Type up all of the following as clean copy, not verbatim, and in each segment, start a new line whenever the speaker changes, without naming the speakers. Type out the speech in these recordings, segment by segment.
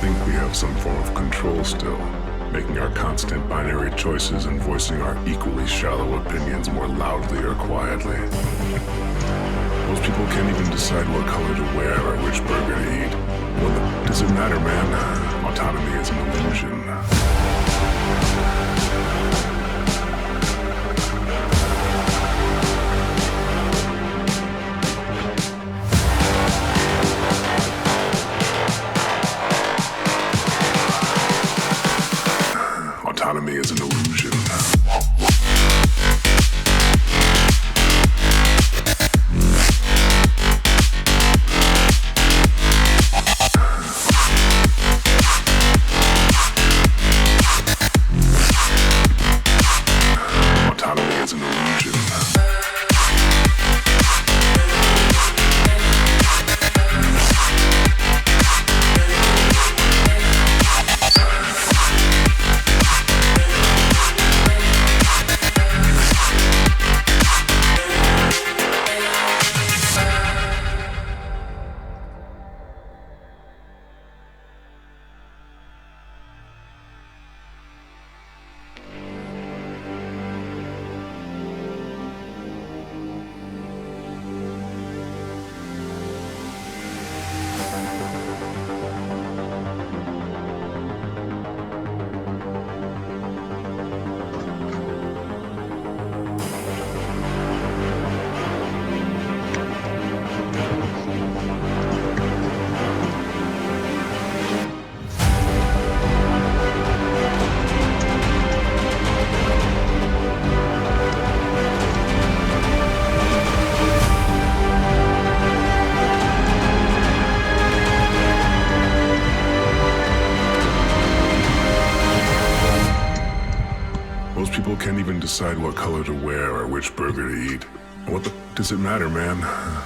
think we have some form of control still, making our constant binary choices and voicing our equally shallow opinions more loudly or quietly. Most people can't even decide what color to wear or which burger to eat. What does it matter, man? Autonomy is an illusion. Autonomy is an illusion. Autonomy is an illusion. Most people can't even decide what color to wear or which burger to eat. What does it matter, man?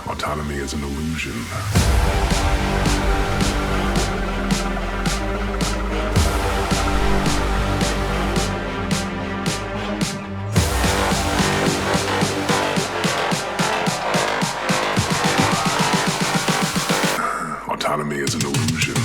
Autonomy is an illusion. Autonomy is an illusion.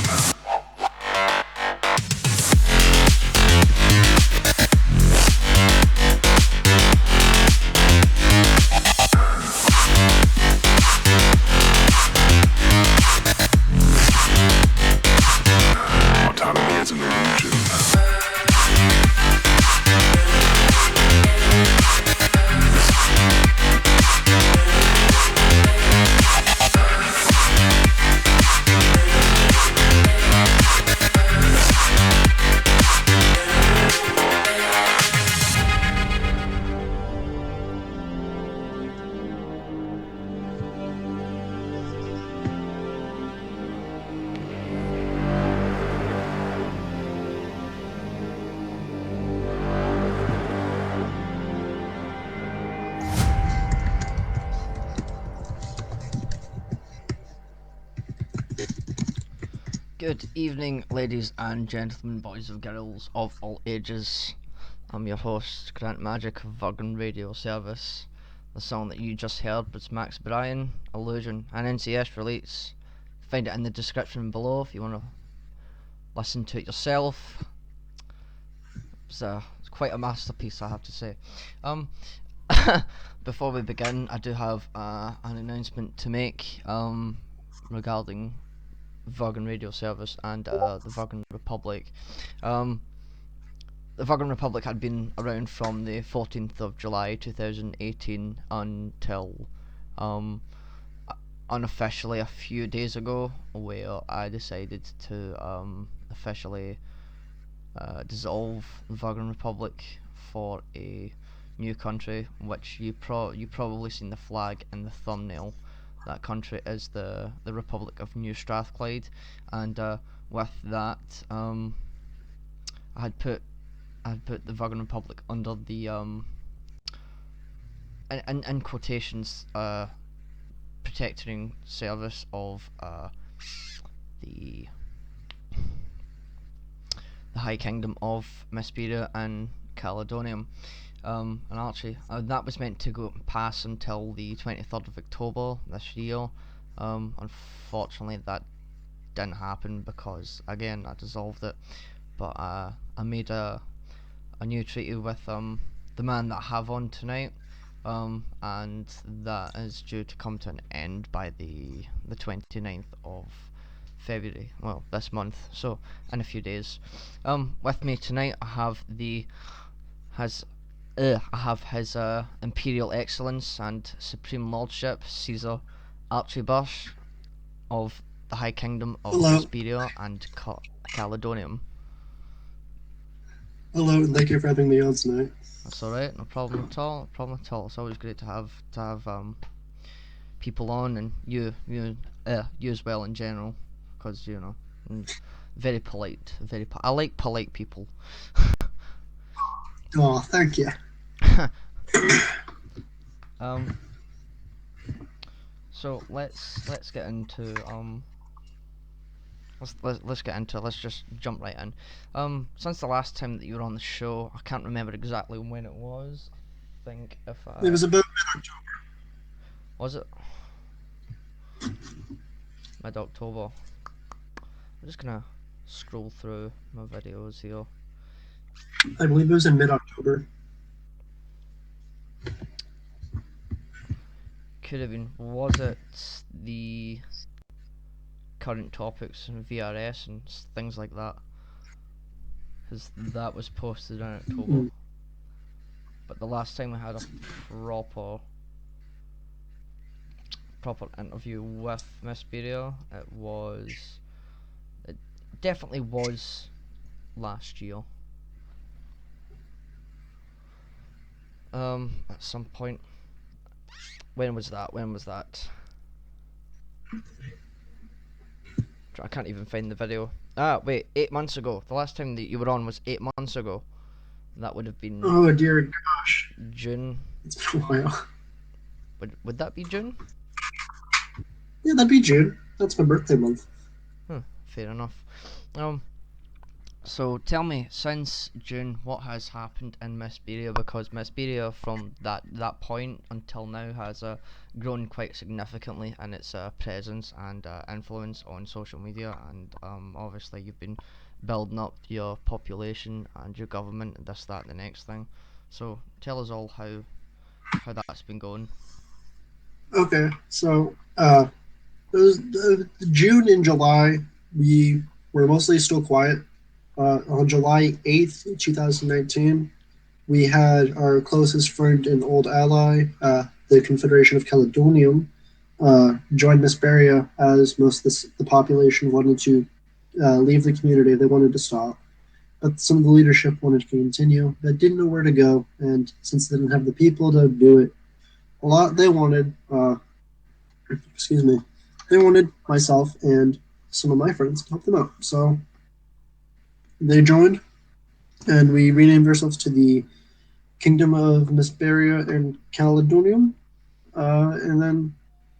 Autonomy is an illusion.
Good evening, ladies and gentlemen, boys and girls of all ages. I'm your host, Grant Magic of Virgan Radio Service. The song that you just heard was Misberia, Illusion, an NCS release. Find it in the description below if you want to listen to it yourself. It's quite a masterpiece, I have to say. Before we begin, I do have an announcement to make regarding Virgan Radio Service and the Virgan Republic. The Virgan Republic had been around from the 14th of July 2018 until unofficially a few days ago, where I decided to officially dissolve the Virgan Republic for a new country, which you probably seen the flag in the thumbnail. That country is the Republic of New Strathclyde, and with that, I had put the Virgan Republic under the in quotations protecting service of the High Kingdom of Misberia and Caloudonoum. And actually, that was meant to pass until the 23rd of October this year. Unfortunately, that didn't happen because, again, I dissolved it. But I made a new treaty with the man that I have on tonight, and that is due to come to an end by the 29th of February. Well, this month, so in a few days. With me tonight, I have his Imperial Excellence and Supreme Lordship Caesar Archibald of the High Kingdom of
Hello.
Misberia and Caloudonoum.
Hello, and thank you for having me on tonight.
That's alright, no problem at all. No problem at all. It's always great to have people on, and you as well in general, because very polite. I like polite people.
Oh, thank you.
So let's get into let's get into it. Let's just jump right in. Since the last time that you were on the show, I can't remember exactly when it was. I think
It was about mid-October.
Was it mid-October? I'm just gonna scroll through my videos here.
I believe it was in mid-October.
Could have been. Was it the current topics and VRS and things like that? Because that was posted in October. But the last time we had a proper interview with Misberia, it definitely was last year. At some point. When was that? I can't even find the video. Wait, 8 months ago. The last time that you were on was 8 months ago. That would have been
Oh dear gosh.
June.
It's been a while.
Would that be June?
Yeah, that'd be June. That's my birthday month.
Fair enough. So tell me, since June, what has happened in Misberia? Because Misberia, from that point until now, has grown quite significantly in its presence and influence on social media, and obviously you've been building up your population and your government, this, that, and the next thing. So tell us all how that's been going.
Okay, so it was June and July. We were mostly still quiet. On July 8th, 2019, we had our closest friend and old ally, the Confederation of Caloudonoum, join Misberia, as most of the population wanted to leave the community. They wanted to stop. But some of the leadership wanted to continue, but didn't know where to go. And since they didn't have the people to do it, they wanted, they wanted myself and some of my friends to help them out. So they joined, and we renamed ourselves to the Kingdom of Misberia and Caloudonoum. And then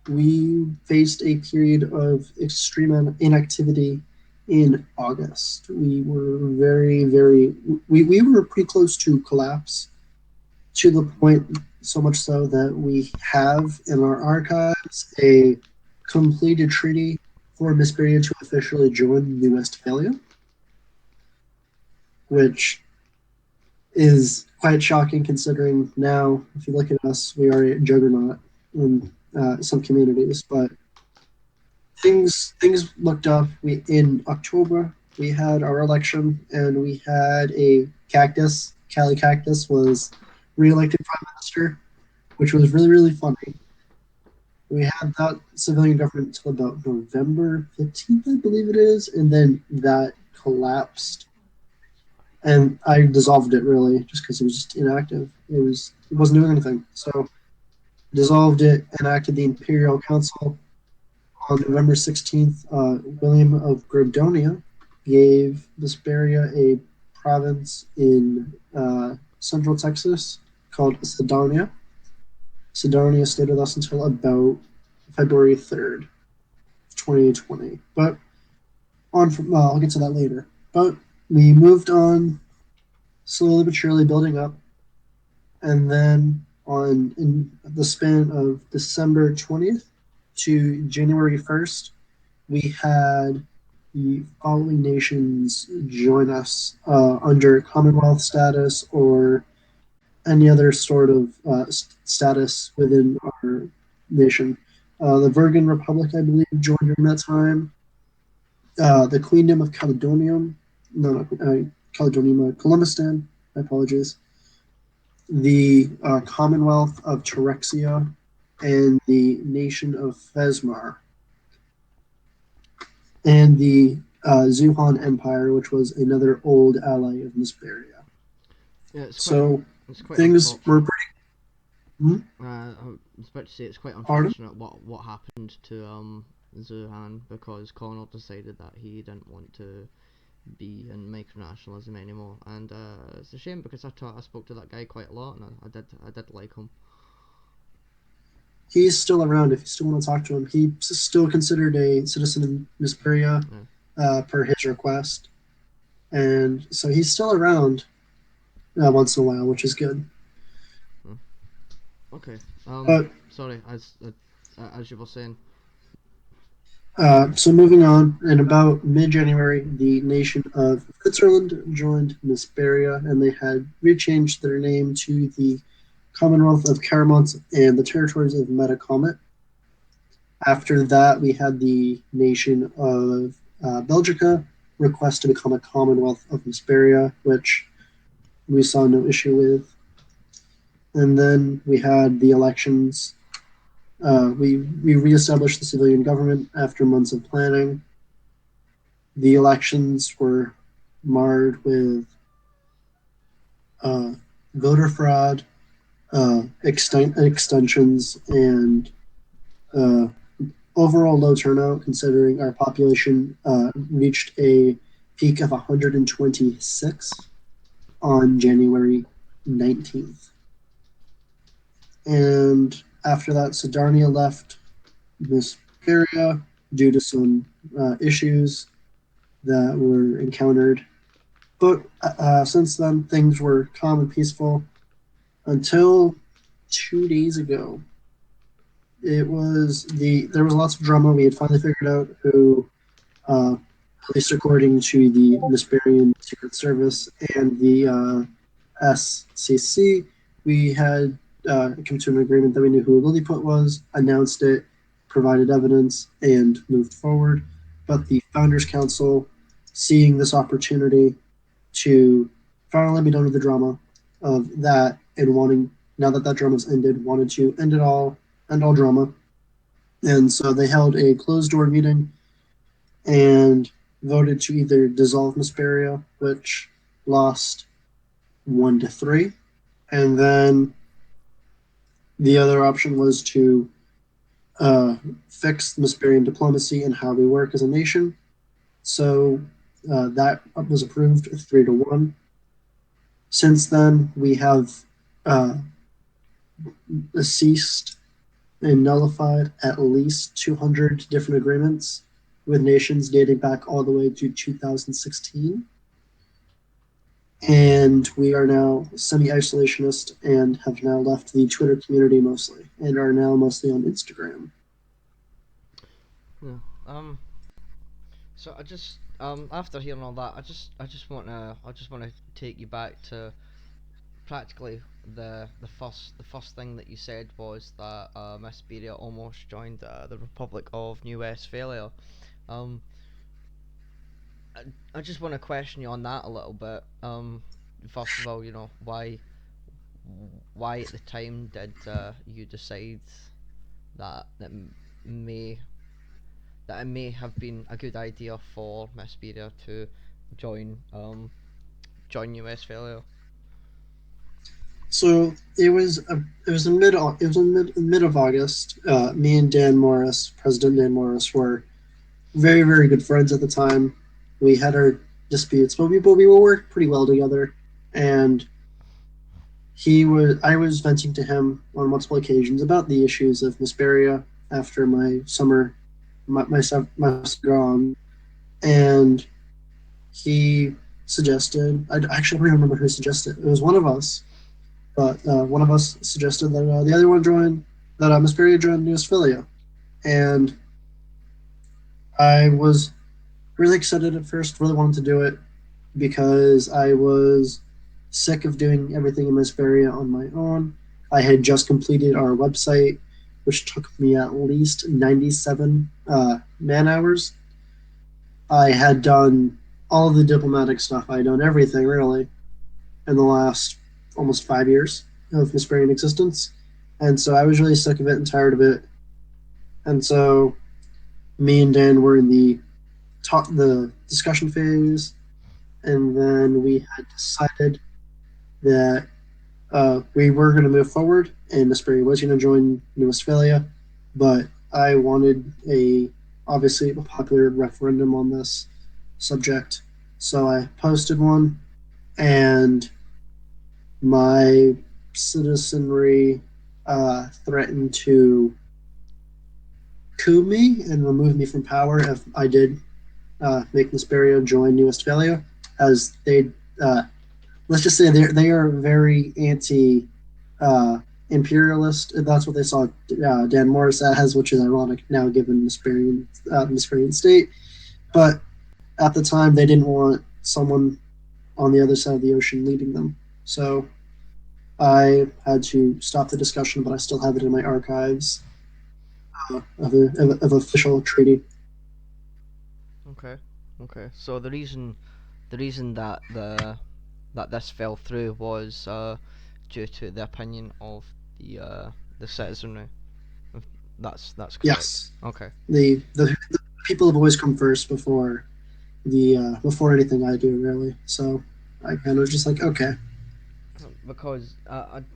we faced a period of extreme inactivity in August. We were we were pretty close to collapse, to the point so much so that we have in our archives a completed treaty for Misberia to officially join New Westphalia, which is quite shocking considering now, if you look at us, we are a juggernaut in some communities. But things looked up. In October we had our election, and we had a cactus. Cali Cactus was re-elected prime minister, which was really funny. We had that civilian government until about November 15th, I believe it is, and then that collapsed. And I dissolved it, really, just because it was just inactive. It wasn't doing anything. So dissolved it, enacted the Imperial Council. On November 16th, William of Grodonia gave Misberia a province in central Texas called Sedonia. Sedonia stayed with us until about February 3rd, 2020. But I'll get to that later. But we moved on slowly but surely, building up. And then in the span of December 20th to January 1st, we had the following nations join us under Commonwealth status or any other sort of status within our nation. The Virgan Republic, I believe, joined during that time. The Queendom of Caloudonoum, no, Caloudonoum, Columbustan, my apologies. The Commonwealth of Terexia, and the Nation of Fesmar, and the Zuhan Empire, which was another old ally of Misberia.
Yeah, it's quite
So
it's quite
things were
unfortunate.
pretty. Hmm?
I was about to say it's quite
Pardon?
unfortunate what happened to Zuhan, because Connor decided that he didn't want to be in micronationalism anymore, and it's a shame because I spoke to that guy quite a lot, and I did like him.
He's still around if you still want to talk to him. He's still considered a citizen of Misberia
Yeah.
per his request. And so he's still around once in a while, which is good.
Hmm. Okay.
But
Sorry. As you were saying.
so moving on, in about mid-January, the nation of Switzerland joined Misberia, and they had rechanged their name to the Commonwealth of Caramont and the territories of Metacomet. After that, we had the nation of Belgica request to become a Commonwealth of Misberia, which we saw no issue with. And then we had the elections. We reestablished the civilian government after months of planning. The elections were marred with uh, voter fraud, extensions, and uh, overall low turnout, considering our population reached a peak of 126 on January 19th. And after that, Sidarnia left this area due to some issues that were encountered. But since then, things were calm and peaceful until 2 days ago. There was lots of drama. We had finally figured out who, at least according to the Misperian Secret Service and the SCC, we had come to an agreement that we knew who Lilliput was, announced it, provided evidence, and moved forward. But the Founders Council, seeing this opportunity to finally be done with the drama of that and wanting, now that that drama's ended, wanted to end all drama. And so they held a closed door meeting and voted to either dissolve Misperia, which lost 1-3, and then the other option was to uh, fix Misperian diplomacy and how we work as a nation. So that was approved 3-1. Since then, we have uh, ceased and nullified at least 200 different agreements with nations dating back all the way to 2016. And we are now semi-isolationist and have now left the Twitter community mostly and are now mostly on Instagram.
Yeah. So I just after hearing all that, I just wanna take you back to practically the first thing that you said was that Misberia almost joined the Republic of New Westphalia. Um, I just want to question you on that a little bit. First of all, why at the time did you decide that may that it may have been a good idea for Misberia to join join New Westphalia?
So it was in mid of August. Me and Dan Morris, President Dan Morris, were very very good friends at the time. We had our disputes, but we worked pretty well together. And I was venting to him on multiple occasions about the issues of Misberia after my summer my gone, and he suggested. I actually don't remember who suggested. It was one of us, but one of us suggested that the other one join that Misberia joined Newsphilia, and I was really excited at first, really wanted to do it because I was sick of doing everything in Misberia on my own. I had just completed our website, which took me at least 97 man hours. I had done all of the diplomatic stuff. I had done everything, really, in the last almost 5 years of Misperian existence. And so I was really sick of it and tired of it. And so me and Dan were in the discussion phase, and then we had decided that we were going to move forward, and Misberia was going to join New Westphalia, but I wanted obviously a popular referendum on this subject, so I posted one, and my citizenry threatened to coup me and remove me from power if I did make Misberia join New Westphalia, as they let's just say they are very anti uh, imperialist. That's what they saw Dan Morris as, which is ironic now given Misperian state. But at the time, they didn't want someone on the other side of the ocean leading them. So I had to stop the discussion, but I still have it in my archives of official treaty.
Okay, okay. So the reason that this fell through was due to the opinion of the citizenry. If that's correct.
Yes,
Okay.
the people have always come first before anything I do really. So I kind of just like okay,
Because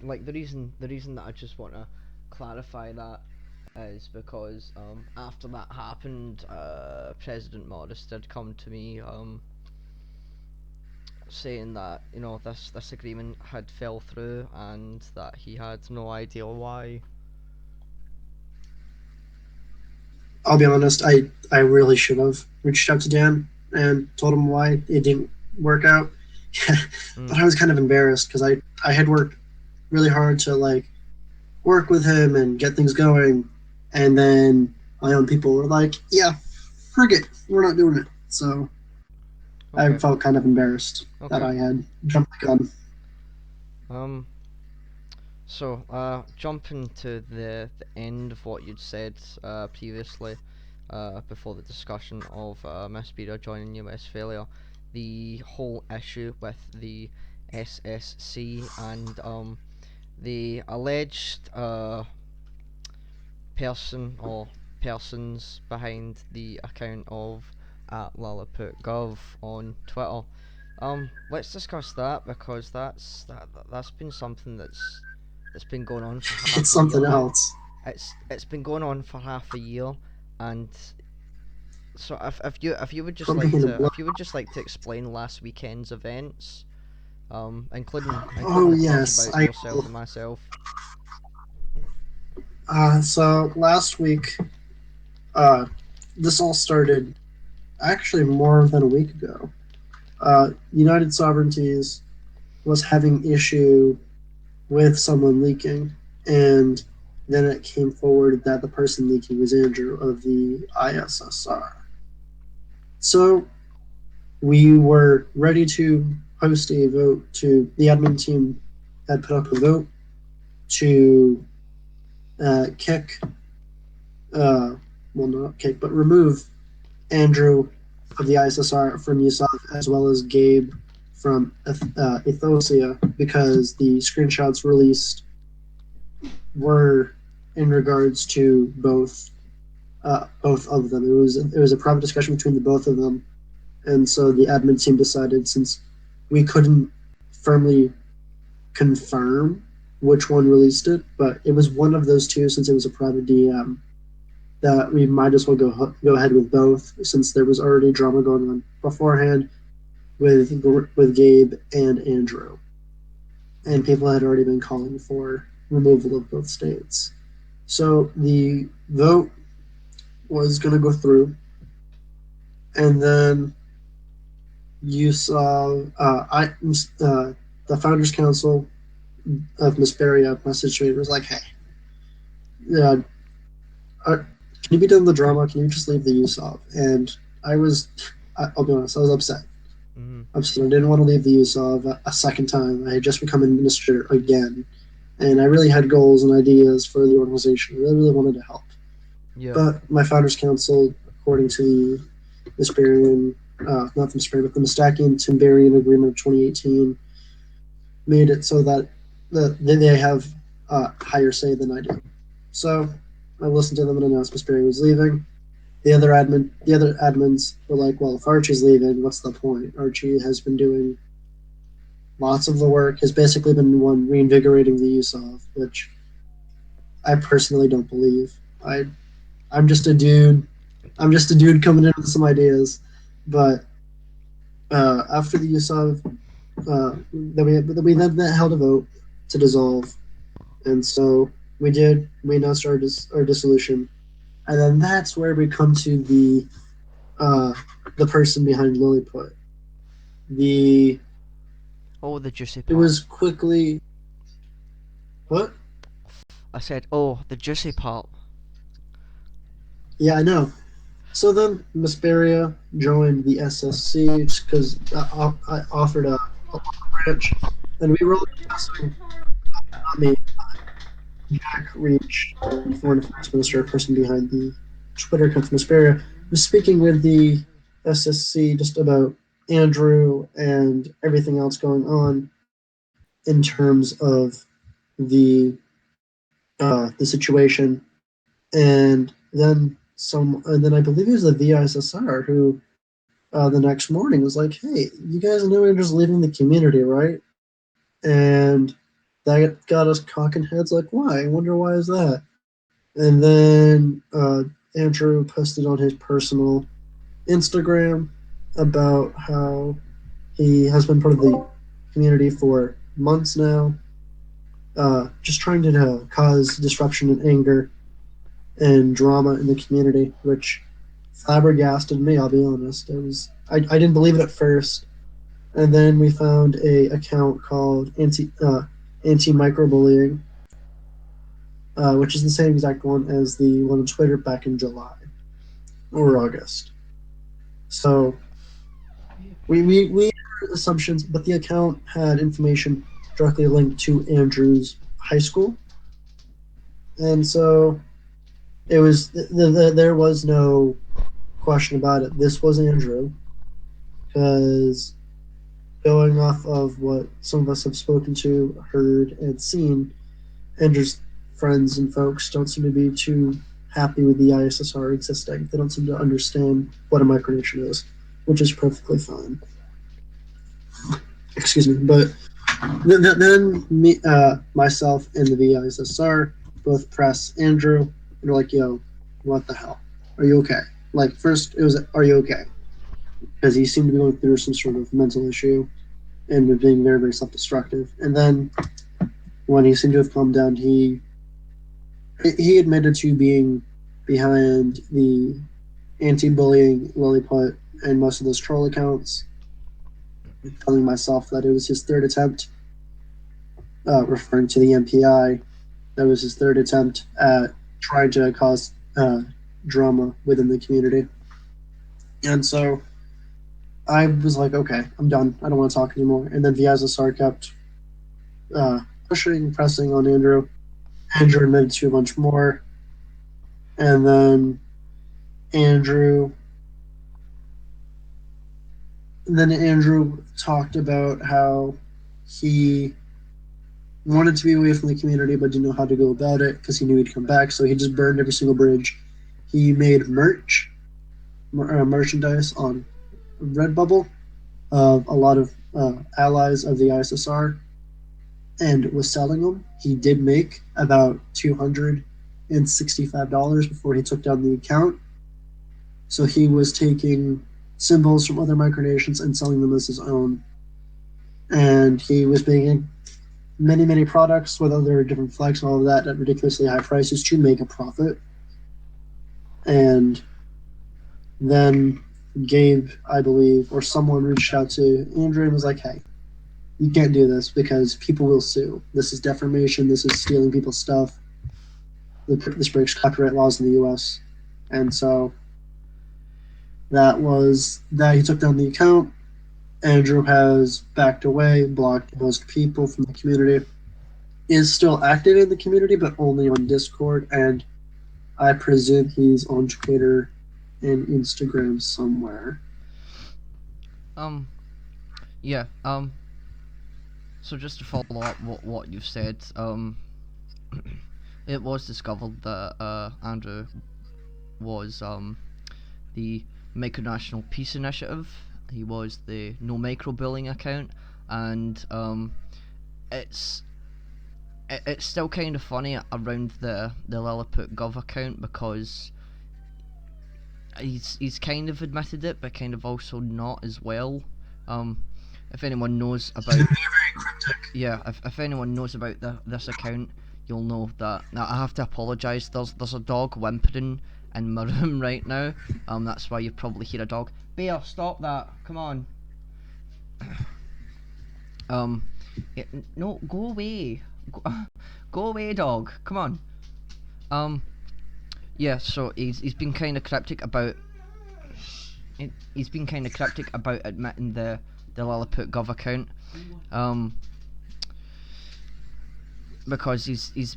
like the reason that I just want to clarify that is because after that happened, President Morris did come to me saying that this agreement had fell through and that he had no idea why.
I'll be honest. I really should have reached out to Dan and told him why it didn't work out.
Mm,
But I was kind of embarrassed because I had worked really hard to like work with him and get things going, and then my own people were like, "Yeah, forget, we're not doing it." So I
okay.
felt kind of embarrassed that
Okay.
I had jumped the gun.
Um. So, jumping to the end of what you'd said previously, before the discussion of Misberia joining New Westphalia, the whole issue with the SSC and the alleged person or persons behind the account of at Lilliput.gov on Twitter. Let's discuss that because that's been something that's been going on for
It's
half a year
something
now.
else.
It's been going on for half a year, and so if you would just
Put me
like
in a
to
blood.
explain last weekend's events,
Oh
including talking
yes,
about
I
yourself
will.
and myself.
So last week, uh, this all started actually more than a week ago. United Sovereignties was having issue with someone leaking, and then it came forward that the person leaking was Andrew of the ISSR. So we were ready to host a vote. To the admin team had put up a vote to kick, well, not kick, but remove Andrew of the ISSR from USOF, as well as Gabe from Ethosia, because the screenshots released were in regards to both of them. It was a private discussion between the both of them, and so the admin team decided, since we couldn't firmly confirm which one released it, but it was one of those two, since it was a private DM, that we might as well go ahead with both, since there was already drama going on beforehand with Gabe and Andrew, and people had already been calling for removal of both states. So the vote was going to go through, and then you saw the Founders Council of Misberia messaged me and was like, "Hey, uh, can you be done the drama? Can you just leave the use of?" And I was I'll be honest, I was upset.
Mm.
Upset. I didn't want to leave the USOV a second time. I had just become an administrator again, and I really had goals and ideas for the organization. I really, really wanted to help.
Yeah.
But my founders council, according to the Misberia, not the Misberia, but the Mistakian Timberian Agreement of 2018, made it so that they have higher say than I do. So I listened to them and announced Misberia was leaving. The other admins were like, "Well, if Archie's leaving, what's the point? Archie has been doing lots of the work. Has basically been the one reinvigorating the use of, which I personally don't believe. I'm just a dude. I'm just a dude coming in with some ideas, but after the use of then held a vote to dissolve, and so we did. We announced our dissolution, and then that's where we come to uh, the person behind Lilliput. The
Oh, the juicy
It
part.
was quickly what?
I said, oh, the juicy part.
Yeah, I know. So then Misberia joined the SSC just because I offered a branch, and we were only discussing, not me, Jack Reach, the foreign affairs minister, person behind the Twitter account for Misberia, was speaking with the SSC just about Andrew and everything else going on in terms of the the situation, and then I believe it was the VISSR who the next morning was like, "Hey, you guys know Andrew's leaving the community, right?" And that got us cocking heads like, "Why? I wonder why is that?" And then Andrew posted on his personal Instagram about how he has been part of the community for months now, just trying to cause disruption and anger and drama in the community, which flabbergasted me. I'll be honest. I didn't believe it at first, and then we found a account called anti microbullying, which is the same exact one as the one on Twitter back in July or August. So we had assumptions, but the account had information directly linked to Andrew's high school, and so there was no question about it. This was Andrew because going off of what some of us have spoken to, heard, and seen, Andrew's friends and folks don't seem to be too happy with the ISSR existing. They don't seem to understand what a micronation is, which is perfectly fine. Excuse me, but then myself, and the VISSR both press Andrew, and they're like, "Yo, what the hell? Are you okay?" Like, first it was, "Are you okay?" Because he seemed to be going through some sort of mental issue and was being very, very self-destructive. And then when he seemed to have calmed down, he admitted to being behind the anti-bullying Lilliput and most of those troll accounts, telling myself that it was his third attempt, referring to the MPI. That was his third attempt at trying to cause drama within the community. And so I was like, okay, I'm done. I don't want to talk anymore. And then Vyazasar kept pushing, pressing on Andrew. Andrew admitted to a bunch more. And then Andrew Andrew talked about how he wanted to be away from the community but didn't know how to go about it because he knew he'd come back. So he just burned every single bridge. He made merchandise on Redbubble of a lot of allies of the ISSR and was selling them. He did make about $265 before he took down the account. So he was taking symbols from other micronations and selling them as his own. And he was making many, many products with other different flags and all of that at ridiculously high prices to make a profit. And then Gabe, I believe, or someone reached out to Andrew and was like, "Hey, you can't do this because people will sue. This is defamation. This is stealing people's stuff. This breaks copyright laws in the U.S." And so that was that he took down the account. Andrew has backed away, blocked most people from the community. Is still active in the community, but only on Discord, and I presume he's on Twitter and Instagram somewhere.
Um, yeah. So just to follow up what you've said, it was discovered that Andrew was the Micronational Peace Initiative. He was the No Microbullying account, and it's it's still kind of funny around the Lilliput Gov account because he's kind of admitted it, but kind of also not as well. If anyone knows about yeah, if anyone knows about this account, you'll know that. Now I have to apologise. There's a dog whimpering in my room right now. That's why you probably hear a dog. Bear, stop that! Come on. Yeah, no, go away. Go away, dog. Come on. Yeah. So he's been kind of cryptic about. He's been kind of cryptic about admitting the Lilliput Gov account. Because he's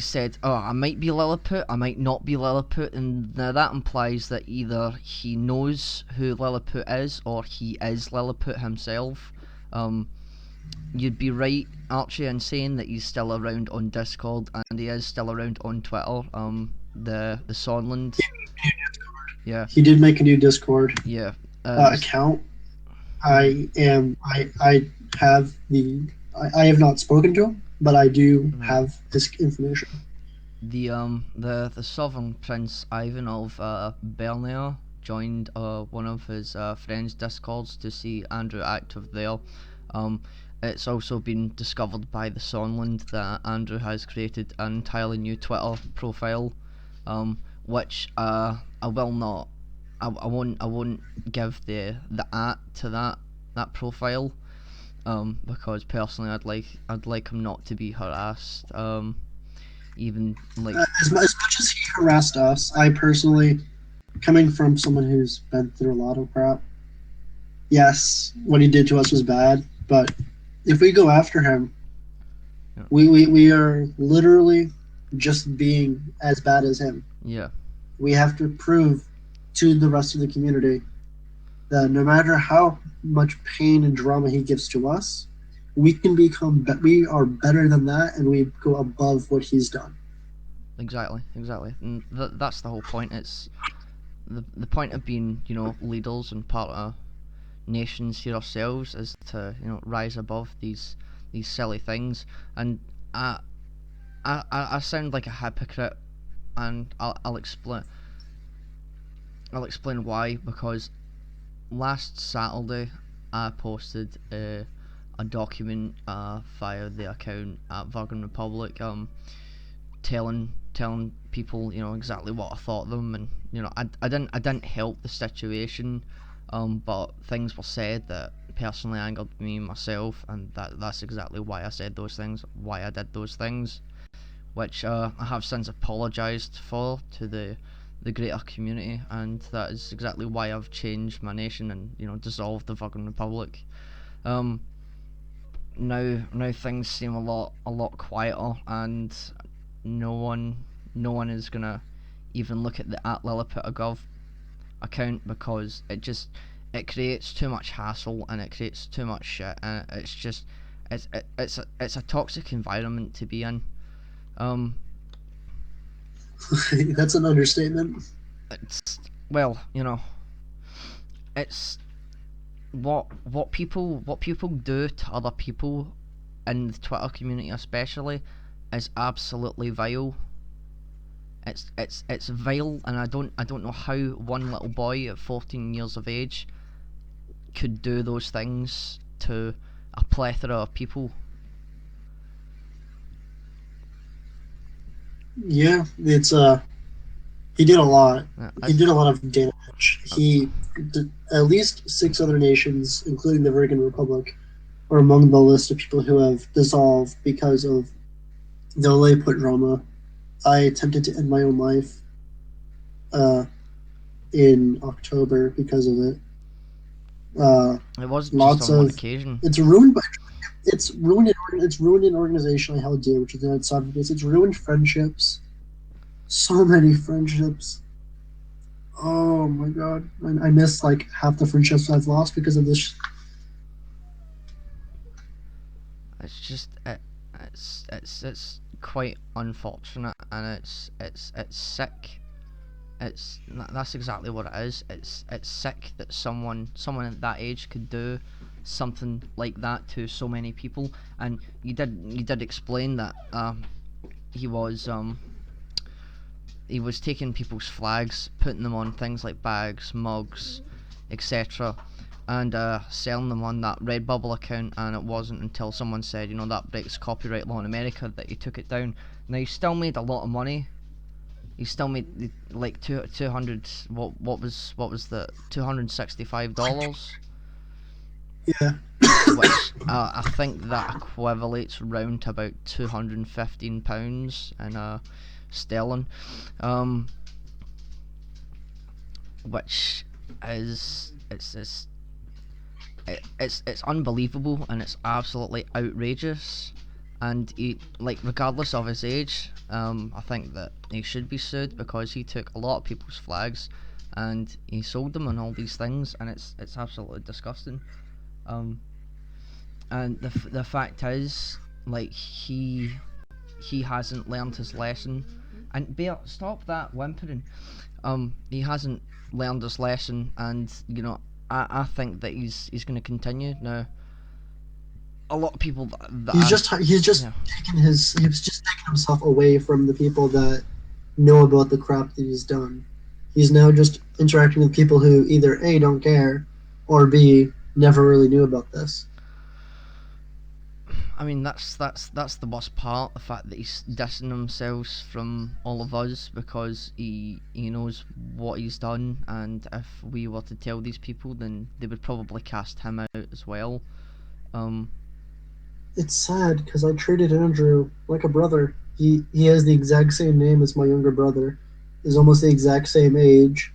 said, oh, I might be Lilliput, I might not be Lilliput, and now that implies that either he knows who Lilliput is or he is Lilliput himself. You'd be right, Archie, in saying that he's still around on Discord and he is still around on Twitter. The Sonland. Yeah.
He did make a new Discord
Yeah.
account. I have I have not spoken to him, but I do have his information.
The Sovereign Prince Ivan of Bernier joined one of his friends' Discords to see Andrew active there. It's also been discovered by the Sonland that Andrew has created an entirely new Twitter profile, which I will not, I won't give the to that profile, because personally I'd like him not to be harassed. Even like
as much as he harassed us, I personally, coming from someone who's been through a lot of crap, yes, what he did to us was bad, but if we go after him,
yeah.
we are literally just being as bad as him.
Yeah.
We have to prove to the rest of the community that no matter how much pain and drama he gives to us, we can we are better than that, and we go above what he's done.
Exactly. And that's the whole point. It's the point of being, leaders and part of nations here ourselves is to, rise above these silly things. And I sound like a hypocrite, and I'll explain why. Because last Saturday I posted a document via the account at Virgan Republic, telling people, exactly what I thought of them, and I didn't help the situation, but things were said that personally angered me myself, and that's exactly why I said those things, why I did those things, which I have since apologised for to the greater community, and that is exactly why I've changed my nation and dissolved the Virgan Republic. Now things seem a lot quieter, and no one is gonna even look at the @Lilliput account, because it creates too much hassle and it creates too much shit, and it's a toxic environment to be in.
That's an understatement.
It's it's what people do to other people in the Twitter community especially is absolutely vile. It's vile, and I don't know how one little boy at 14 years of age could do those things to a plethora of people.
Yeah, it's he did a lot.
Yeah,
He did a lot of damage. He did, at least 6 other nations, including the Virgan Republic, are among the list of people who have dissolved because of the Lilliput drama. I attempted to end my own life in October because of it.
It wasn't just
Lots
on one
of
occasion.
it's ruined by it's ruined an organization I held dear, which is the United Soccer Base. It's ruined friendships. So many friendships. Oh my god, I miss like half the friendships I've lost because of this.
It's just it's quite unfortunate, and it's sick. That's exactly what it is. It's sick that someone at that age could do something like that to so many people. And you did explain that he was um he was taking people's flags, putting them on things like bags, mugs, etc., and selling them on that Redbubble account. And it wasn't until someone said, that breaks copyright law in America, that he took it down. Now, he still made a lot of money. He still made like 200. What was the $265,
Yeah,
which I think that equivalates round to about £215 in sterling. Um, which is it's unbelievable, and it's absolutely outrageous. And he, like, regardless of his age, I think that he should be sued, because he took a lot of people's flags and he sold them and all these things, and it's absolutely disgusting. Um, and the fact is, like, he hasn't learned his lesson. And Bear, stop that whimpering. He hasn't learned his lesson, and I think that he's going to continue. Now, a lot of people that
he's just
yeah.
he's just taking himself away from the people that know about the crap that he's done. He's now just interacting with people who either A, don't care, or B, never really knew about this.
I mean, that's the worst part, the fact that he's dissing himself from all of us, because he knows what he's done, and if we were to tell these people, then they would probably cast him out as well. Um,
It's sad because I treated Andrew like a brother. He has the exact same name as my younger brother, is almost the exact same age,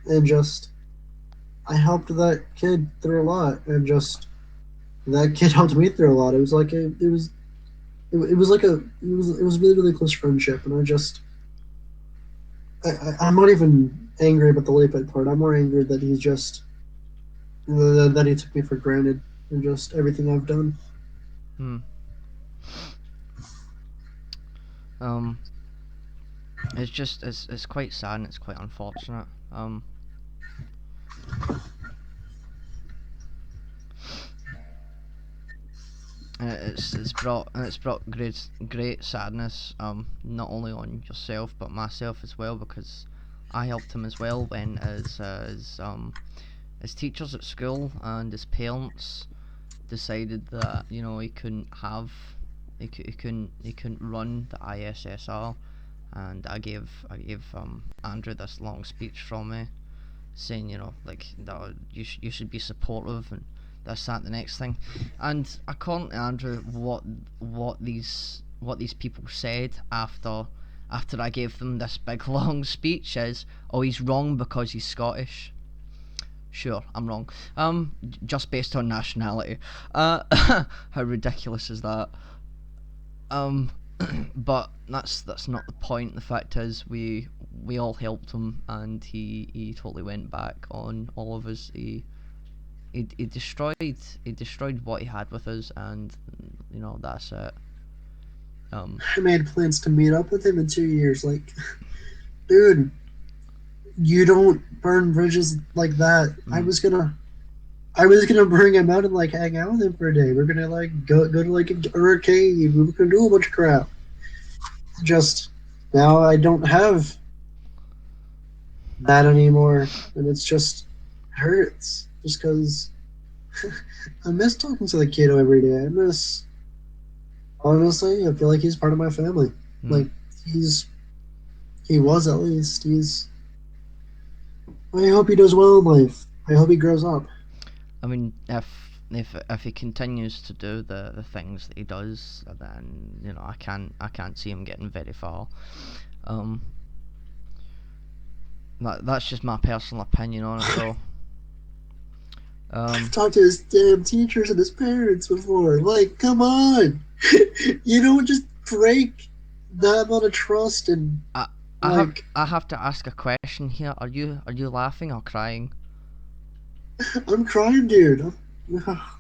and just I helped that kid through a lot, and just that kid helped me through a lot. It was like it was like it was really really close friendship, and I'm not even angry about the late bit part. I'm more angry that he's just that he took me for granted and just everything I've done.
hmm. Um, it's quite sad, and it's quite unfortunate. And it's brought great sadness, not only on yourself but myself as well, because I helped him as well when his teachers at school and his parents decided that he couldn't run the ISSR. And I gave Andrew this long speech from me, saying, like, that you should be supportive, and this, that, the next thing. And according to Andrew, what these people said after I gave them this big long speech is, oh, he's wrong because he's Scottish. Sure, I'm wrong. Just based on nationality. How ridiculous is that? Um, but that's not the point. The fact is, we all helped him, and he totally went back on all of us. He destroyed what he had with us, and that's it. Um,
I made plans to meet up with him in 2 years. Like, dude, you don't burn bridges like that.
mm,
I was gonna bring him out and like hang out with him for a day. We're gonna like go to like a arcade. We were gonna do a bunch of crap. Just now, I don't have that anymore, and it's just hurts. Just because I miss talking to the kiddo every day. I miss honestly. I feel like he's part of my family.
mm.
Like he's he was at least. He's. I hope he does well in life. I hope he grows up.
I mean, if he continues to do the things that he does, then I can't see him getting very far. Um, That's just my personal opinion on it, though.
I've talked to his damn teachers and his parents before. Like, come on, you don't just break that amount of trust and
I
like.
I have to ask a question here. Are you laughing or crying?
I'm crying, dude.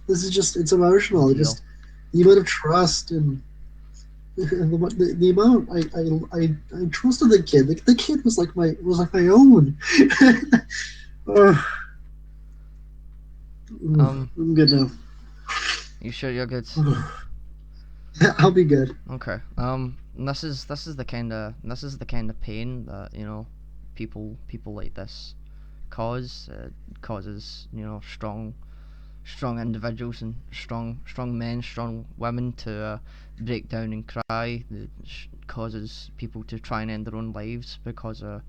This is just, it's emotional.
Deal.
Just the amount of trust and the amount I trusted the kid. The kid was like my own. Oh,
Um,
I'm good now.
you sure you're good?
I'll be good.
Okay. This is the kind of pain that people like this causes strong individuals and strong men, strong women to break down and cry. It causes people to try and end their own lives because of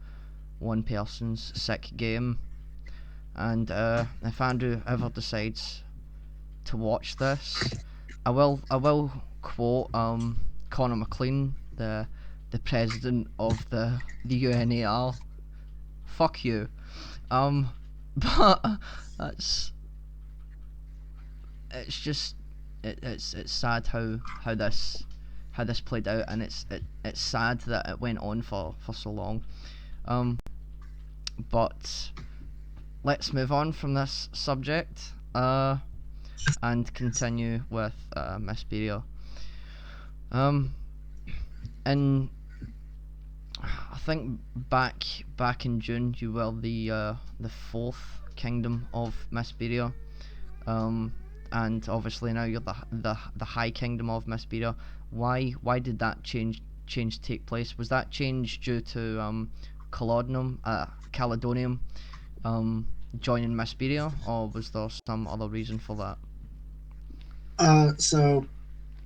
one person's sick game. And if Andrew ever decides to watch this, I will quote Connor McLean, the president of the UNAR. Fuck you. Um, but that's it's just it's sad how this played out, and it's sad that it went on for so long. Um, but let's move on from this subject. And continue with Misberia. Um, and I think back in June, you were the fourth kingdom of Misberia. Um, and obviously now you're the high kingdom of Misberia. Why did that change take place? Was that change due to Caloudonoum joining Misberia, or was there some other reason for that?
So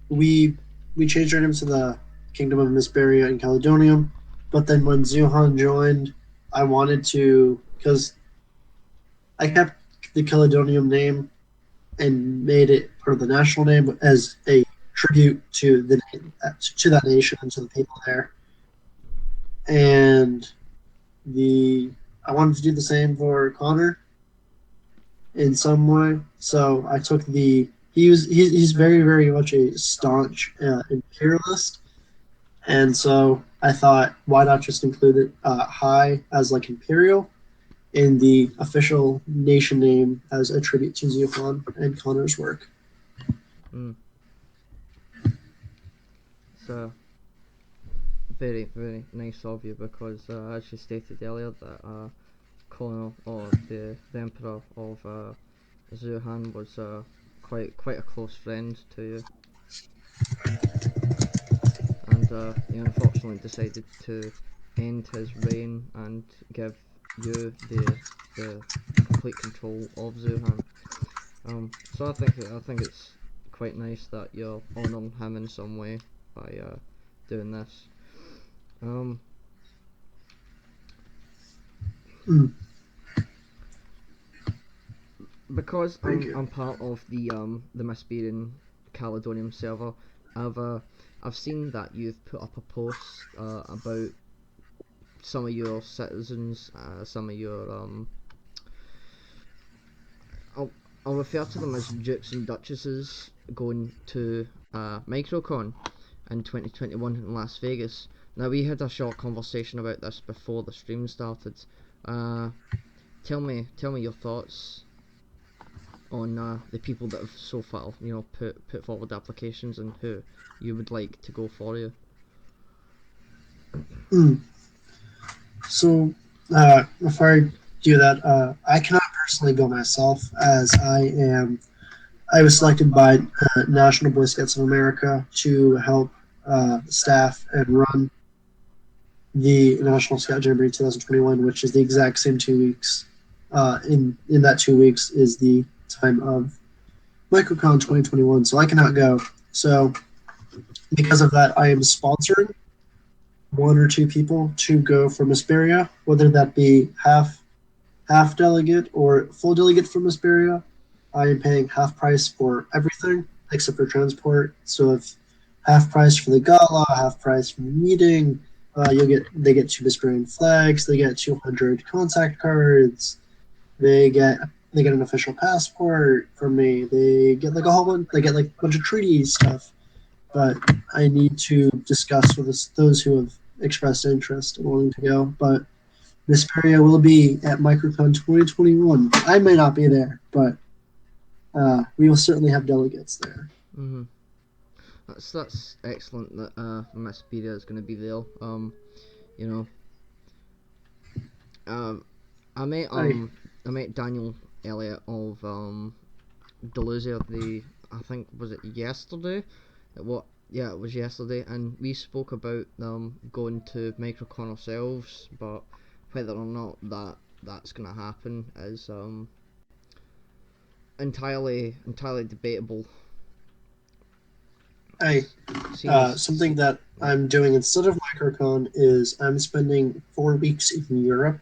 we we changed our name to the Kingdom of Misberia and Caloudonoum, but then when Zuhan joined, I wanted to, because I kept the Caledonium name and made it part of the national name as a tribute to that nation and to the people there. And the I wanted to do the same for Connor in some way. So I took he's very much a staunch imperialist, and so I thought, why not just include it high as like imperial in the official nation name as a tribute to Zuhan and Connor's work.
Mm. So very nice of you, because as you stated earlier that Connor, or the Emperor of Zuhan, was quite a close friend to you, and he unfortunately decided to end his reign and give you the complete control of Zuhan. So I think it's quite nice that you're honouring him in some way by doing this. Um,
Mm,
because
thank you.
I'm part of the Misberan Caledonium server, I've uh, I've seen that you've put up a post about some of your citizens, some of your I'll I'll refer to them as dukes and duchesses, going to Microcon in 2021 in Las Vegas. Now, we had a short conversation about this before the stream started. Uh, tell me your thoughts on the people that have so far, put forward applications, and who you would like to go for you.
Mm. So before I do that, I cannot personally go myself as I was selected by National Boy Scouts of America to help staff and run the National Scout Jamboree 2021, which is the exact same 2 weeks. In that 2 weeks is the time of MicroCon 2021, so I cannot go. So because of that, I am sponsoring one or two people to go from Misberia, whether that be half delegate or full delegate from Misberia. I am paying half price for everything except for transport. So if half price for the gala, half price for the meeting, They get 2 Misberia flags. They get 200 contact cards. They get they get an official passport from me. They get like a whole bunch. They get like a bunch of treaty stuff. But I need to discuss with those who have expressed interest and wanting to go. But Misberia will be at MicroCon 2021. I may not be there, but we will certainly have delegates there.
Mhm. That's excellent that Misberia is going to be there. You know, um, I met
I
I met Daniel Elliott of Delusia I think was it yesterday? What? Yeah, it was yesterday, and we spoke about going to Microcon ourselves, but whether or not that's gonna happen is entirely debatable.
I
Seems
Something that
yeah.
I'm doing instead of MicroCon is I'm spending 4 weeks in Europe,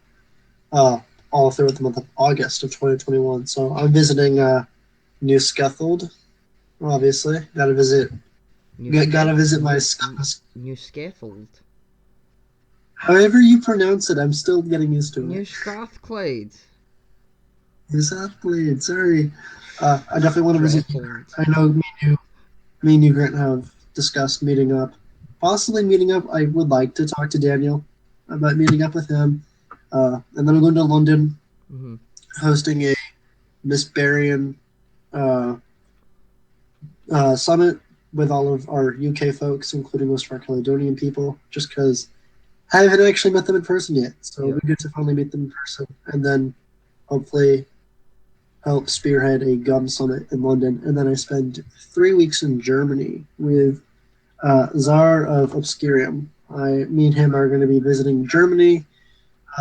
uh, all throughout the month of August of 2021. So I'm visiting New Scaffold. Obviously,
New Scath
gotta visit my.
New Scaffold.
However you pronounce it, I'm still getting used to
New
it.
Strathclyde.
Exactly. Sorry. I definitely want to visit you.
Strathfold.
I know me and you, Grant, have discussed meeting up. Possibly meeting up. I would like to talk to Daniel about meeting up with him. And then I'm going to London,
Mhm.
hosting a Misberian uh, summit with all of our UK folks, including most of our Caledonian people, just because I haven't actually met them in person yet. So it'll
Yeah.
be good to finally meet them in person. And then hopefully help spearhead a gum summit in London. And then I spend 3 weeks in Germany with Czar of Obscurium. Me and him are going to be visiting Germany,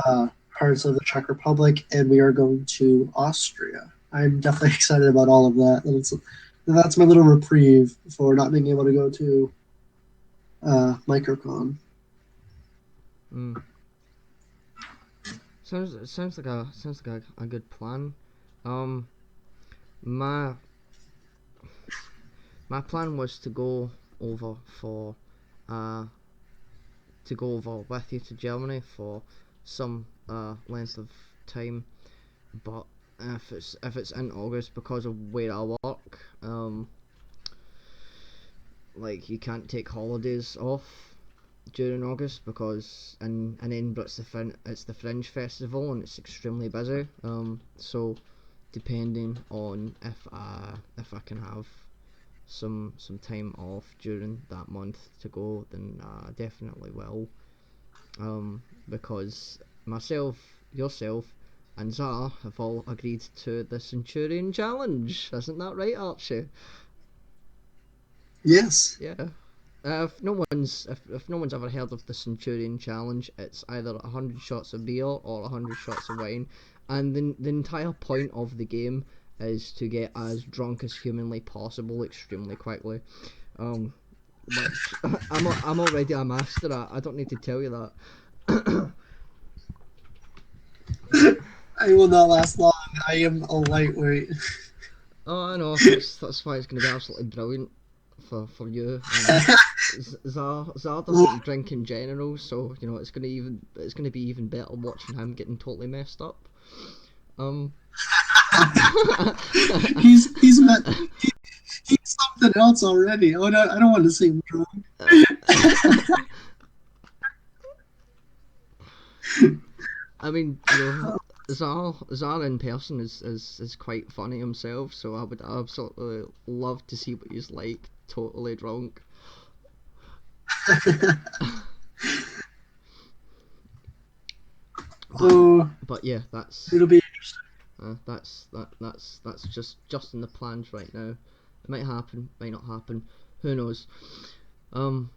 uh, parts of the Czech Republic, and we are going to Austria. I'm definitely excited about all of that. That's my little reprieve for not being able to go to Microcon.
Mm. Sounds like a good plan. Um, my my plan was over for uh to go over with you to Germany for some length of time, but if it's in August because of where I work, like you can't take holidays off during August because in Edinburgh it's the Fringe Festival and it's extremely busy. So depending on if I can have some time off during that month to go, then I definitely will. Because myself, yourself, and Zara have all agreed to the Centurion Challenge. Isn't that right, Archie?
Yes.
Yeah. If no one's ever heard of the Centurion Challenge, it's either 100 shots of beer or 100 shots of wine, and the entire point of the game is to get as drunk as humanly possible extremely quickly. Which I'm already a master at. I don't need to tell you that.
I will not last long. I am a lightweight.
Oh, I know. That's why it's going to be absolutely brilliant for you. And Zar doesn't drink in general, so you know it's going to be even better watching him getting totally messed up. Um.
He's met he's something else already. Oh no, I don't want to see him drunk.
I mean, you know, Zar in person is quite funny himself, so I would absolutely love to see what he's like totally drunk. But
Oh,
but yeah, that's
it'll be
that's just in the plans right now. It might happen, might not happen. Who knows? Um,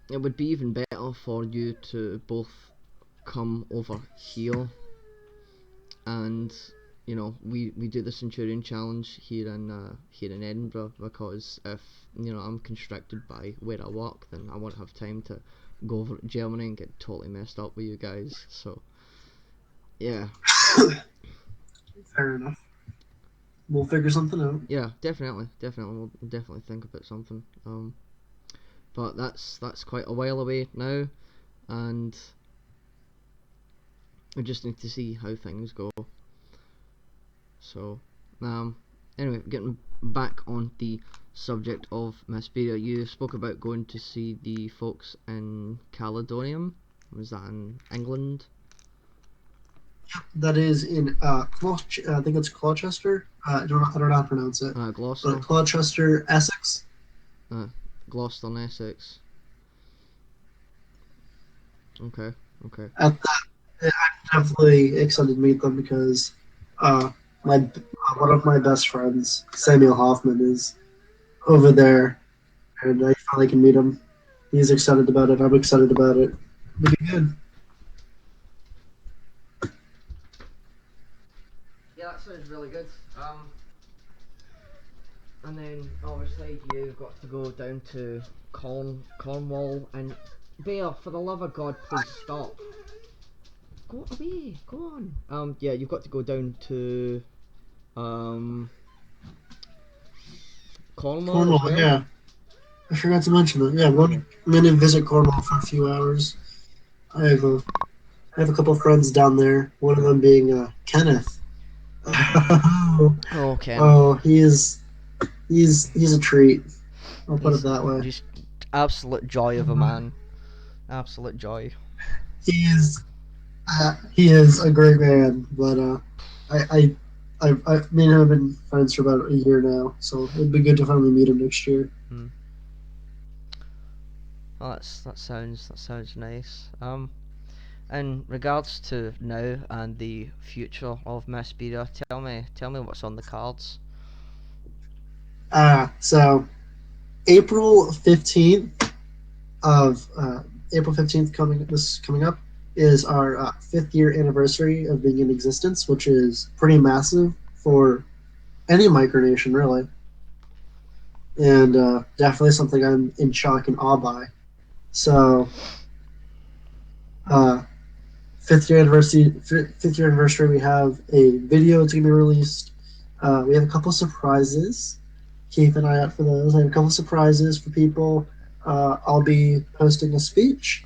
it would be even better for you to both come over here and we do the Centurion Challenge here in Edinburgh, because if I'm constricted by where I work, then I won't have time to go over to Germany and get totally messed up with you guys. So yeah,
fair enough. We'll figure something out.
yeah, definitely, we'll definitely think about something. But that's quite a while away now. and we just need to see how things go. So, anyway, getting back on the subject of Misberia, you spoke about going to see the folks in Caloudonoum. Was that in England?
That is in I think it's Gloucester. I don't know how to pronounce it.
Gloucester.
But Gloucester, Essex.
Gloucester and Essex. Okay.
At that, I'm definitely excited to meet them because my one of my best friends, Samuel Hoffman, is over there, and I finally can meet him. He's excited about it. I'm excited about it. It'll be good.
Yeah, that sounds really good. And then obviously you've got to go down to Cornwall, and Bear, for the love of God, please stop. Go away, go on. Yeah, you've got to go down to Cornwall as
Cornwall,
well.
yeah. I forgot to mention that. Yeah, I'm going to visit Cornwall for a few hours. I have a couple of friends down there. One of them being Kenneth.
Oh, Ken.
Oh, he's a treat. I'll put it that way.
Just absolute joy of a man. Absolute joy.
He is a great man, but me and him have been friends for about a year now, so it'd be good to finally meet him next year.
Well, that sounds nice. In regards to now and the future of Misberia, tell me what's on the cards.
So April 15th of April 15th coming up is our 5th year anniversary of being in existence, which is pretty massive for any micronation, really, and definitely something I'm in shock and awe by. So, uh, fifth year anniversary. We have a video to be released. We have a couple surprises. Keep an eye out for those. I have a couple surprises for people. I'll be posting a speech,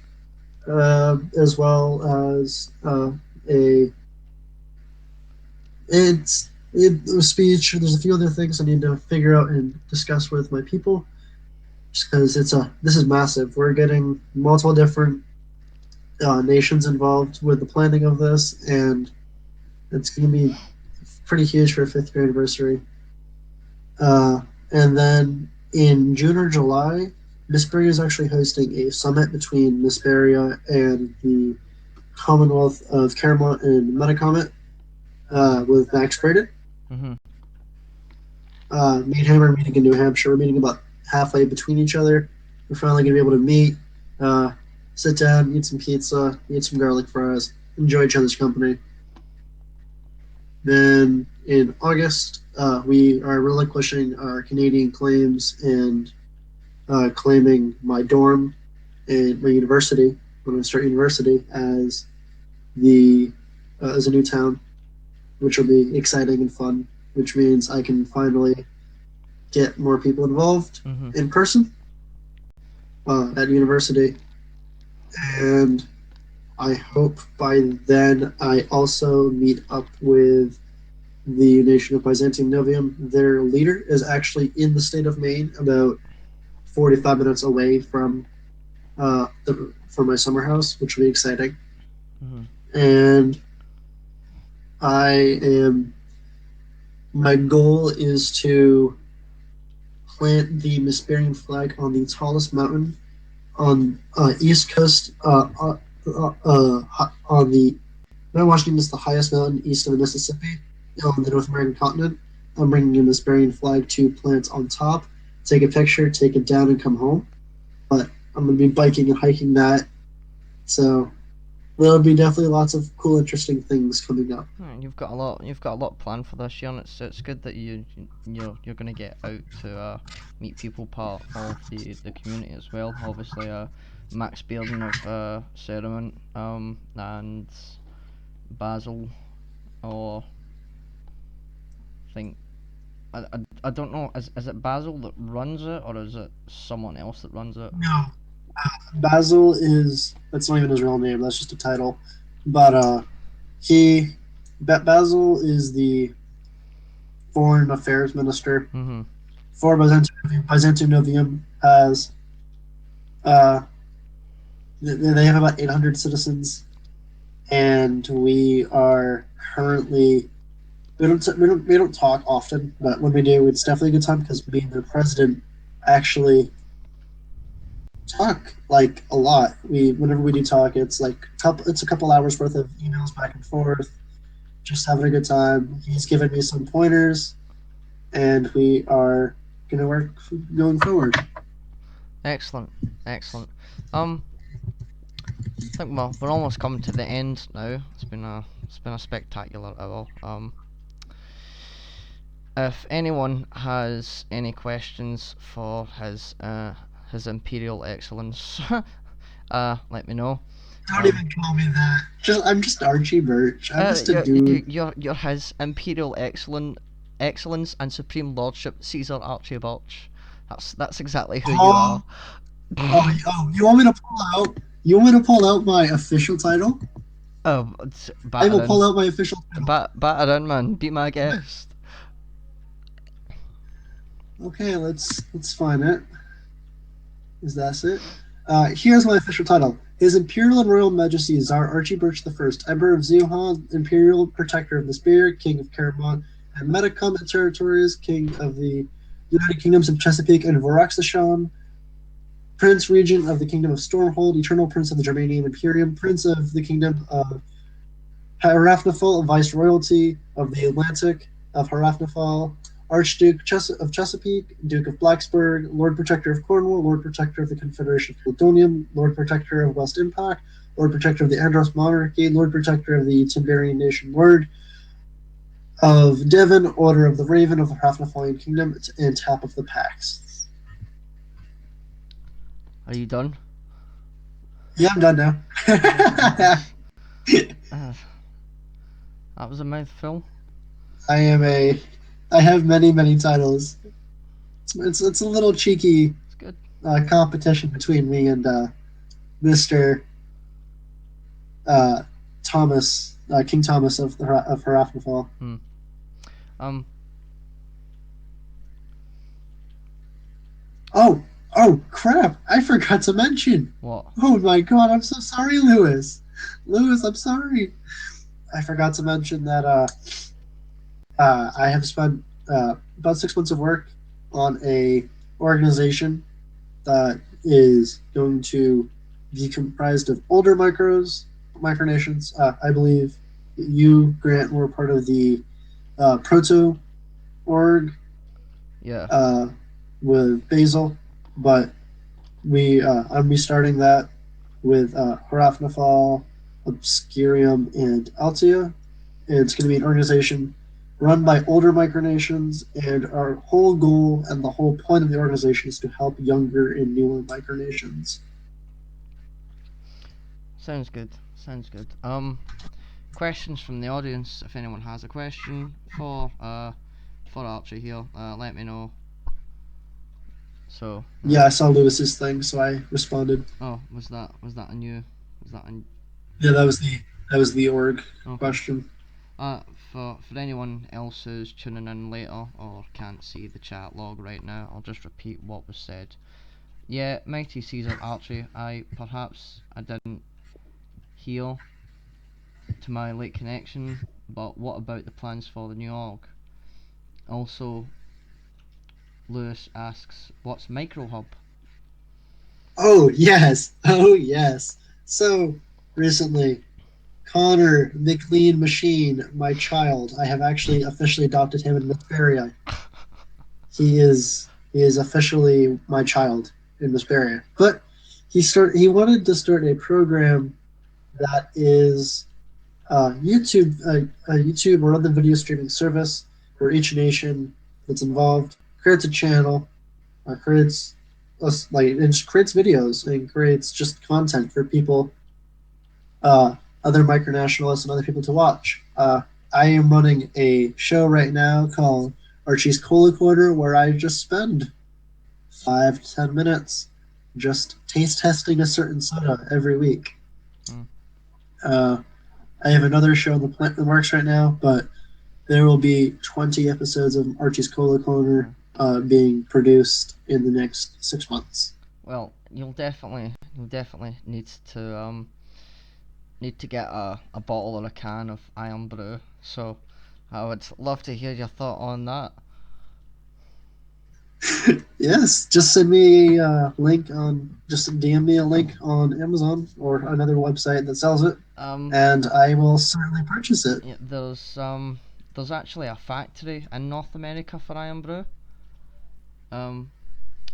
as well as a a speech. There's a few other things I need to figure out and discuss with my people, just because this is massive. We're getting multiple different nations involved with the planning of this, and it's going to be pretty huge for a 5th year anniversary. And then in June or July, Misberia is actually hosting a summit between Misberia and the Commonwealth of Caramont and Metacomet with Max Braden.
Mm-hmm.
Me and him are meeting in New Hampshire. We're meeting about halfway between each other. We're finally going to be able to meet, sit down, eat some pizza, eat some garlic fries, enjoy each other's company. Then in August, we are relinquishing our Canadian claims and claiming my dorm and my university when I start university as a new town, which will be exciting and fun. Which means I can finally get more people involved in person at university, and I hope by then I also meet up with the nation of Byzantium Novium. Their leader is actually in the state of Maine, about 45 minutes away from from my summer house, which will be exciting. And my goal is to plant the Misperian flag on the tallest mountain on east coast on the Mount Washington is the highest mountain east of the Mississippi on the North American continent. I'm bringing in the Misberia flag to plant on top, take a picture, take it down, and come home. But I'm going to be biking and hiking that, so there'll be definitely lots of cool, interesting things coming up.
You've got a lot planned for this year, and it's good that you're going to get out to meet people part of the community as well. Obviously, Max Bearden of Ceremon, and Basil, or I think I don't know. Is it Basil that runs it, or is it someone else that runs it?
No, Basil is that's not even his real name. That's just a title. But he Basil is the foreign affairs minister
Mm-hmm.
for Byzantium has uh, they have about 800 citizens, and we are currently we don't talk often, but when we do, it's definitely a good time because me and the president actually talk like a lot. We whenever we do talk, it's a couple hours worth of emails back and forth, just having a good time. He's given me some pointers, and we are gonna work going forward.
Excellent, excellent. Um, I think we're almost coming to the end now. It's been a spectacular hour. If anyone has any questions for his Imperial Excellence, let me know.
Don't even call me that. I'm just Archie Birch. I'm just a
You're,
dude.
you're His Imperial Excellence and Supreme Lordship Caesar Archie Birch. That's exactly who you
Oh,
are.
you want me to pull out? You want me to pull out my official title?
It's
I will
batter
pull
in,
out my official title.
batter in, man. Be my guest.
Okay, let's find it. Is that it? Here's my official title. His Imperial and Royal Majesty Tsar Archie Birch I, Emperor of Zuhan, Imperial Protector of Misberia, King of Caramon and Metacom and Territories, King of the United Kingdoms of Chesapeake and Voraxashan, Prince Regent of the Kingdom of Stormhold, Eternal Prince of the Germanium Imperium, Prince of the Kingdom of Haraphnafal, Viceroyalty of the Atlantic of Haraphnafal, Archduke of Chesapeake, Duke of Blacksburg, Lord Protector of Cornwall, Lord Protector of the Confederation of Caloudonoum, Lord Protector of West Impact, Lord Protector of the Andros Monarchy, Lord Protector of the Timberian Nation, Lord of Devon, Order of the Raven of the Haraphnafalian Kingdom, and Tap of the Pax.
Are you done?
Yeah, I'm done now.
Uh, that was a mouthful.
I have many titles. It's a little cheeky
It's good.
competition between me and Mister uh, Thomas, King Thomas of Haraphnafal.
Hmm. Um.
Oh crap! I forgot to mention.
What?
Oh my god! I'm so sorry, Lewis. Lewis, I'm sorry. I forgot to mention that I have spent about 6 months of work on a organization that is going to be comprised of older micronations. I believe you, Grant, were part of the proto org
Yeah.
uh, with Basil, but I'm restarting that with Haraphnafal, Obscurium, and Altia. And it's going to be an organization run by older micronations, and our whole goal and the whole point of the organization is to help younger and newer micronations.
Sounds good. Sounds good. Questions from the audience. If anyone has a question for Archie here, let me know. So.
Yeah, I saw Lewis's thing, so I responded.
Oh, was that a new? Was that a
Yeah, that was the org
okay?
question.
Uh, for anyone else who's tuning in later or can't see the chat log right now, I'll just repeat what was said. Yeah, Mighty Caesar Archie, I didn't hear to my late connection, but what about the plans for the new org? Also, Lewis asks, what's MicroHub?
Oh yes, oh yes. So recently, Connor McLean Machine, my child. I have actually officially adopted him in Misberia. He is officially my child in Misberia. But he wanted to start a program that is a YouTube or other video streaming service where each nation that's involved creates a channel, creates and just creates videos and creates just content for people, other micronationalists and other people to watch. I am running a show right now called Archie's Cola Quarter, where I just spend 5 to 10 minutes just taste testing a certain soda every week.
Mm.
Uh, I have another show in the works right now, but there will be 20 episodes of Archie's Cola Corner
Mm.
being produced in the next 6 months.
Well, you'll definitely need to get a bottle or a can of Iron Brew. So I would love to hear your thought on that.
Yes, just send me a link on, just DM me a link on Amazon or another website that sells it,
Um,
and I will certainly purchase it.
yeah, there's actually a factory in North America for Iron Brew. Um,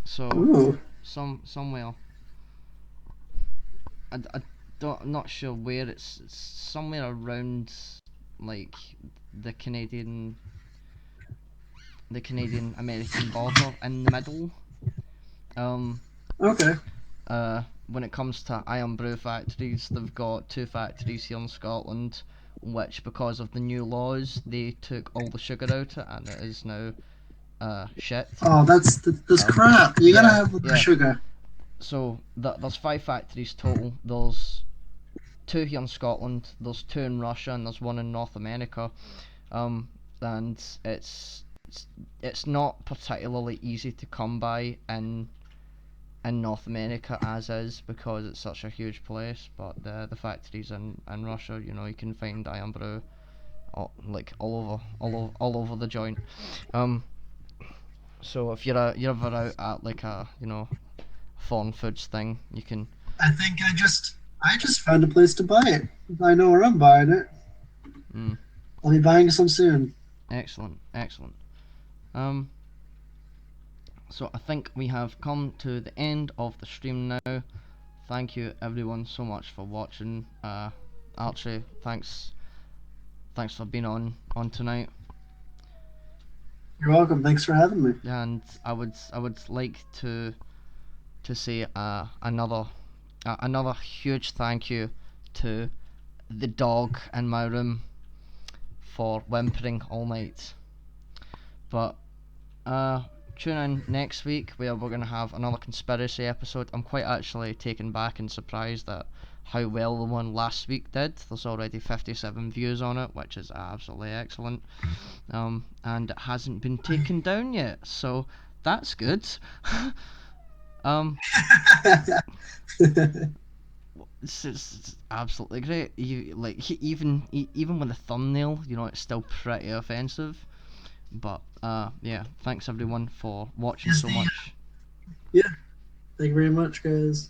so
Ooh,
somewhere I don't I'm not sure where it's somewhere around like the Canadian the Canadian American border in the middle. Um,
okay.
when it comes to iron brew factories, they've got two factories here in Scotland, which because of the new laws they took all the sugar out of it, and it is now shit.
Oh, that's
Um,
crap. You gotta
yeah,
have the
yeah.
sugar.
So there's five factories total. There's two here in Scotland, there's two in Russia, and there's one in North America. Um, and it's not particularly easy to come by in North America as is because it's such a huge place. But the factories in Russia, you can find iron brew like all over the joint. Um, so if you're ever out at like a foreign foods thing, you can.
I think I just found a place to buy it. I know where I'm buying it.
Mm,
I'll be buying some soon.
excellent, excellent. Um, so I think we have come to the end of the stream now. Thank you everyone so much for watching. Archie, thanks for being on tonight.
You're welcome. Thanks for having me.
And I would like to say another huge thank you to the dog in my room for whimpering all night. But tune in next week where we're going to have another conspiracy episode. I'm quite actually taken back and surprised at how well the one last week did. There's already 57 views on it, which is absolutely excellent. And it hasn't been taken down yet, so that's good. um, it's absolutely great. You like even with a thumbnail, it's still pretty offensive. But yeah, thanks everyone for watching
Is
so
the
much.
Yeah. Thank you very much, guys.